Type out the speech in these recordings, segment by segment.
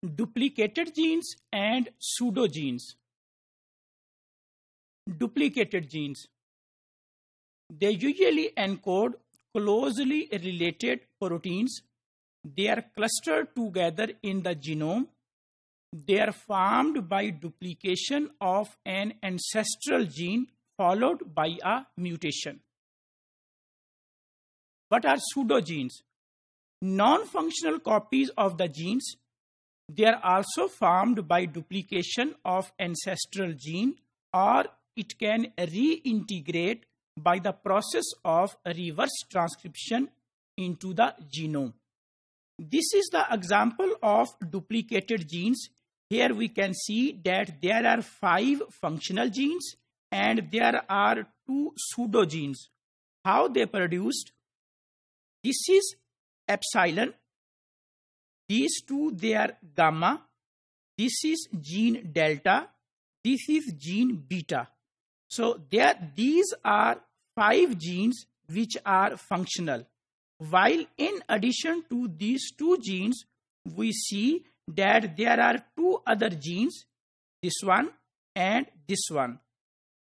Duplicated genes and pseudogenes. Duplicated genes. They usually encode closely related proteins. They are clustered together in the genome. They are formed by duplication of an ancestral gene followed by a mutation. What are pseudogenes? Non-functional copies of the genes. They are also formed by duplication of ancestral gene, or it can reintegrate by the process of reverse transcription into the genome. This is the example of duplicated genes. Here we can see that there are 5 functional genes and there are 2 pseudogenes. How they produced? This is epsilon. These two, they are gamma. This is gene delta. This is gene beta. So these are 5 genes which are functional. While in addition to these 2 genes, we see that there are 2 other genes, this one and this one.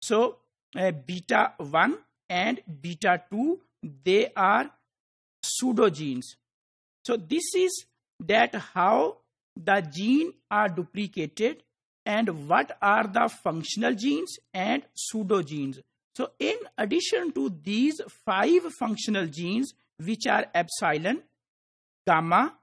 So beta 1 and beta 2, they are pseudogenes. So this is that how the gene are duplicated and what are the functional genes and pseudogenes. So in addition to these 5 functional genes, which are epsilon, gamma,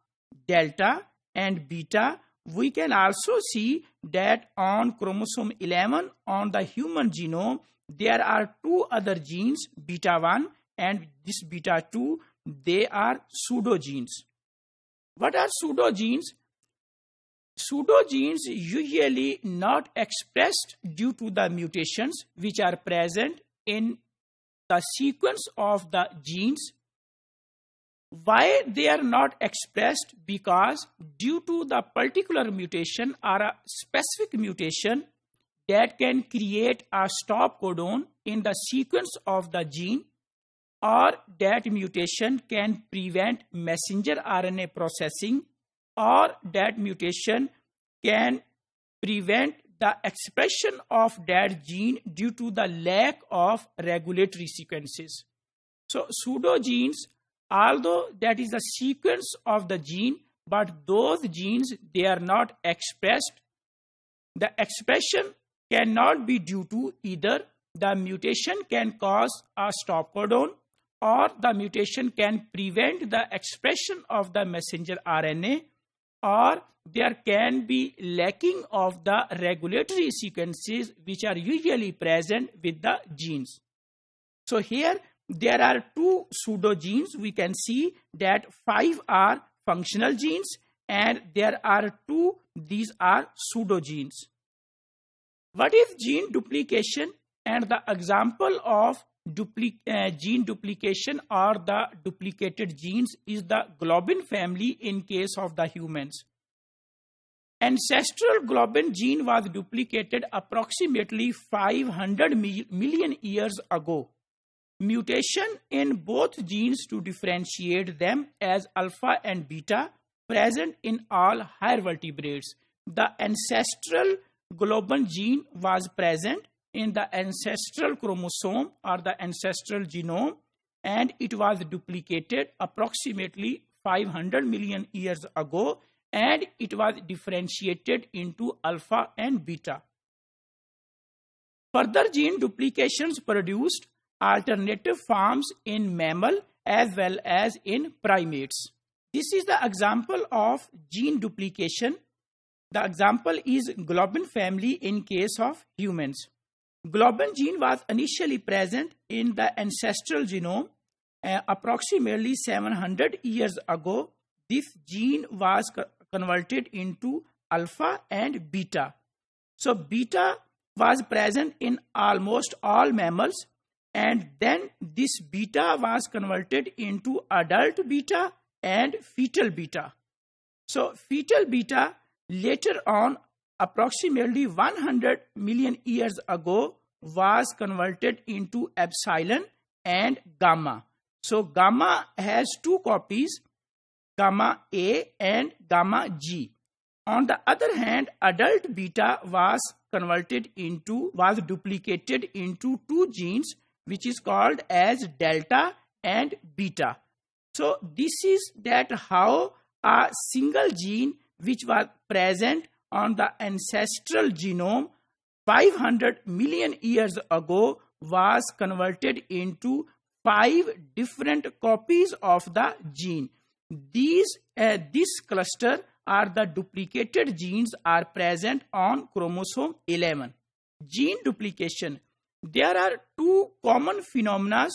delta and beta, we can also see that on chromosome 11 on the human genome, there are 2 other genes, beta 1 and this beta 2, they are pseudogenes. What are pseudogenes? Pseudogenes usually not expressed due to the mutations which are present in the sequence of the genes. Why they are not expressed? Because due to the particular mutation or a specific mutation that can create a stop codon in the sequence of the gene, or that mutation can prevent messenger RNA processing, or that mutation can prevent the expression of that gene due to the lack of regulatory sequences. So pseudogenes, although that is the sequence of the gene, but those genes, they are not expressed. The expression cannot be due to either the mutation can cause a stop codon, or the mutation can prevent the expression of the messenger RNA, or there can be lacking of the regulatory sequences which are usually present with the genes. So here there are 2 pseudogenes. We can see that 5 are functional genes and there are 2, these are pseudogenes. What is gene duplication? And the example of gene duplication or the duplicated genes is the globin family in case of the humans. Ancestral globin gene was duplicated approximately 500 million years ago. Mutation in both genes to differentiate them as alpha and beta present in all higher vertebrates. The ancestral globin gene was present in the ancestral chromosome or the ancestral genome, and it was duplicated approximately 500 million years ago, and it was differentiated into alpha and beta. Further gene duplications produced alternative forms in mammal as well as in primates. This is the example of gene duplication. The example is globin family in case of humans. Globin gene was initially present in the ancestral genome approximately 700 years ago. This gene was converted into alpha and beta. So beta was present in almost all mammals, and then this beta was converted into adult beta and fetal beta. So fetal beta later on, approximately 100 million years ago, was converted into epsilon and gamma. So gamma has 2 copies, gamma A and gamma G. On the other hand, adult beta was duplicated into two genes, which is called as delta and beta. So this is that how a single gene which was present on the ancestral genome 500 million years ago was converted into 5 different copies of the gene. This cluster are the duplicated genes are present on chromosome 11. Gene duplication. There are two common phenomena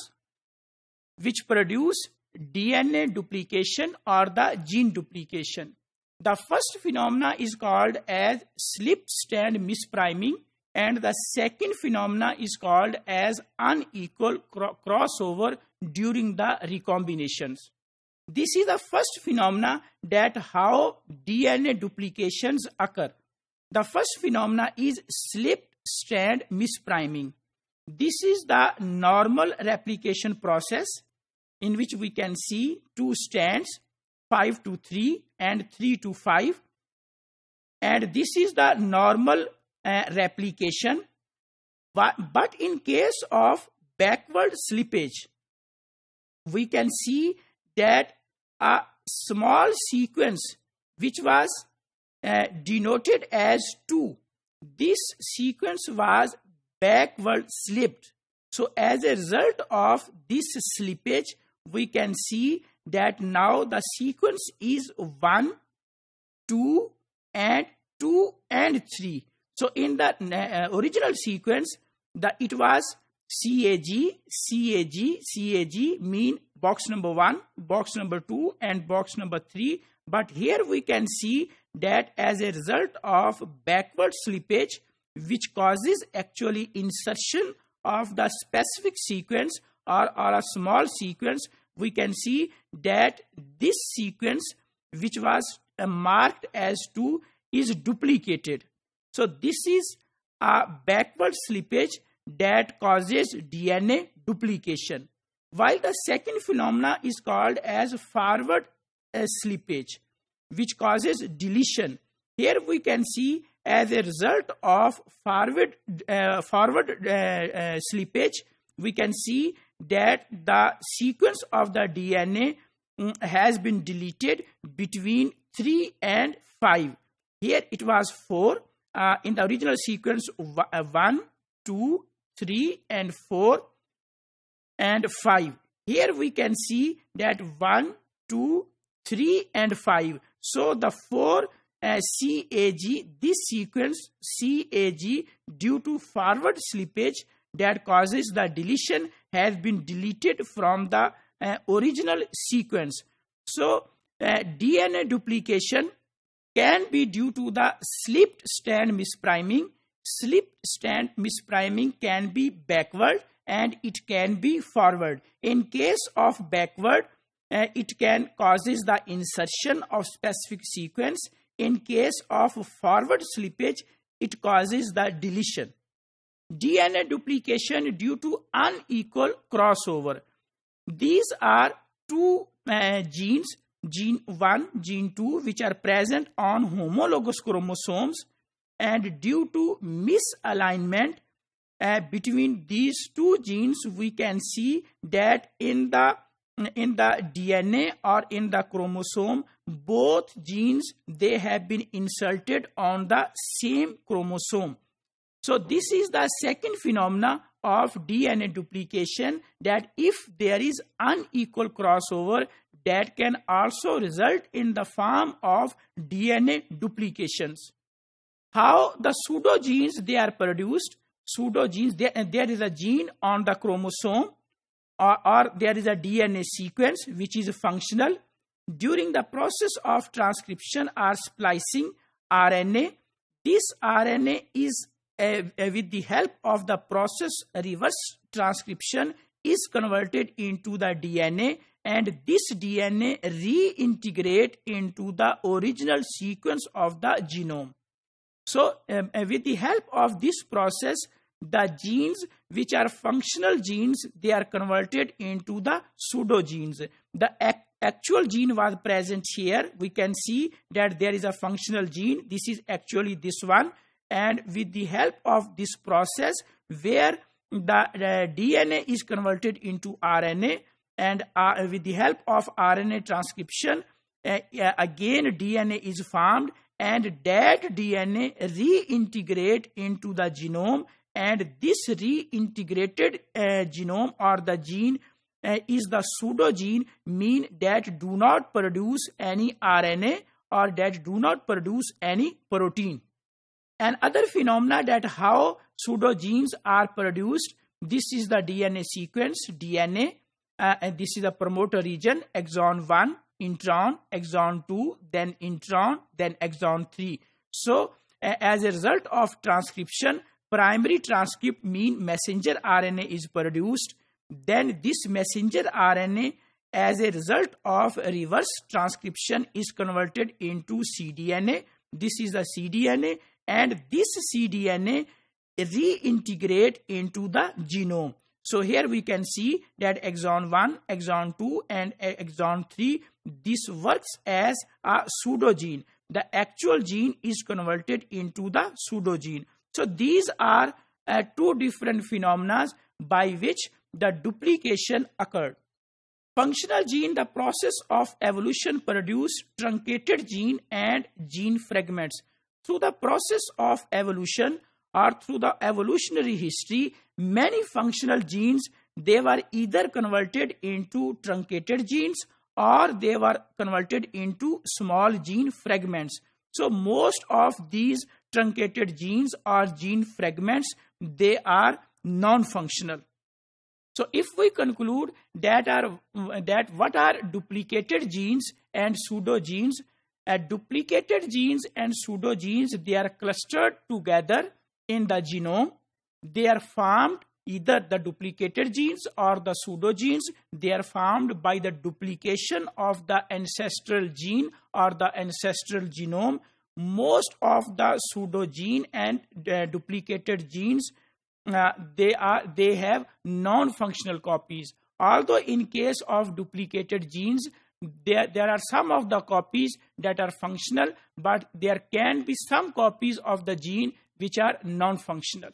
which produce DNA duplication or the gene duplication. The first phenomena is called as slip strand mispriming, and the second phenomena is called as unequal crossover during the recombinations. This is the first phenomena that how DNA duplications occur. The first phenomena is slip strand mispriming. This is the normal replication process in which we can see two strands 5 to 3 and 3 to 5, and this is the normal replication. But in case of backward slippage, we can see that a small sequence which was denoted as 2, this sequence was backward slipped. So as a result of this slippage, we can see that now the sequence is 1, 2 and 2 and 3. So in the original sequence, it was CAG, CAG, CAG, mean box number 1, box number 2 and box number 3. But here we can see that as a result of backward slippage, which causes actually insertion of the specific sequence or a small sequence, we can see that this sequence which was marked as 2 is duplicated. So this is a backward slippage that causes DNA duplication, while the second phenomena is called as forward slippage, which causes deletion. Here we can see as a result of forward slippage, we can see that the sequence of the DNA has been deleted between 3 and 5. Here it was 4. In the original sequence, 1, 2, 3 and 4 and 5. Here we can see that 1, 2, 3 and 5. So the 4 CAG, this sequence CAG, due to forward slippage that causes the deletion, has been deleted from the original sequence. So DNA duplication can be due to the slipped strand mispriming. Slipped strand mispriming can be backward and it can be forward. In case of backward, it can causes the insertion of specific sequence. In case of forward slippage, it causes the deletion. DNA duplication due to unequal crossover. These are two genes, gene 1, gene 2, which are present on homologous chromosomes, and due to misalignment between these two genes, we can see that in the DNA or in the chromosome, both genes, they have been inserted on the same chromosome. So this is the second phenomena of DNA duplication, that if there is unequal crossover, that can also result in the form of DNA duplications. How the pseudogenes they are produced? Pseudogenes, there is a gene on the chromosome or there is a DNA sequence which is functional. During the process of transcription or splicing RNA, this RNA is with the help of the process reverse transcription is converted into the DNA, and this DNA reintegrate into the original sequence of the genome. So with the help of this process, the genes which are functional genes, they are converted into the pseudogenes. The actual gene was present here. We can see that there is a functional gene. This is actually this one. And with the help of this process where the DNA is converted into RNA, and with the help of RNA transcription, again DNA is formed, and that DNA reintegrate into the genome, and this reintegrated genome or the gene is the pseudogene, mean that do not produce any RNA or that do not produce any protein. And other phenomena that how pseudogenes are produced, this is the DNA sequence, DNA, and this is the promoter region, exon 1, intron, exon 2, then intron, then exon 3. So, as a result of transcription, primary transcript mean messenger RNA is produced. Then this messenger RNA, as a result of reverse transcription, is converted into cDNA. This is the cDNA, and this cDNA reintegrate into the genome. So here we can see that exon 1, exon 2, and exon 3, this works as a pseudogene. The actual gene is converted into the pseudogene. So these are two different phenomena by which the duplication occurred. Functional gene, the process of evolution produced truncated gene and gene fragments. Through the process of evolution or through the evolutionary history, many functional genes, they were either converted into truncated genes or they were converted into small gene fragments. So most of these truncated genes or gene fragments, they are non-functional. So if we conclude that what are duplicated genes and pseudogenes, duplicated genes and pseudogenes, they are clustered together in the genome. They are formed, either the duplicated genes or the pseudogenes, they are formed by the duplication of the ancestral gene or the ancestral genome. Most of the pseudogene and duplicated genes, they have non-functional copies. Although in case of duplicated genes, there are some of the copies that are functional, but there can be some copies of the gene which are non-functional.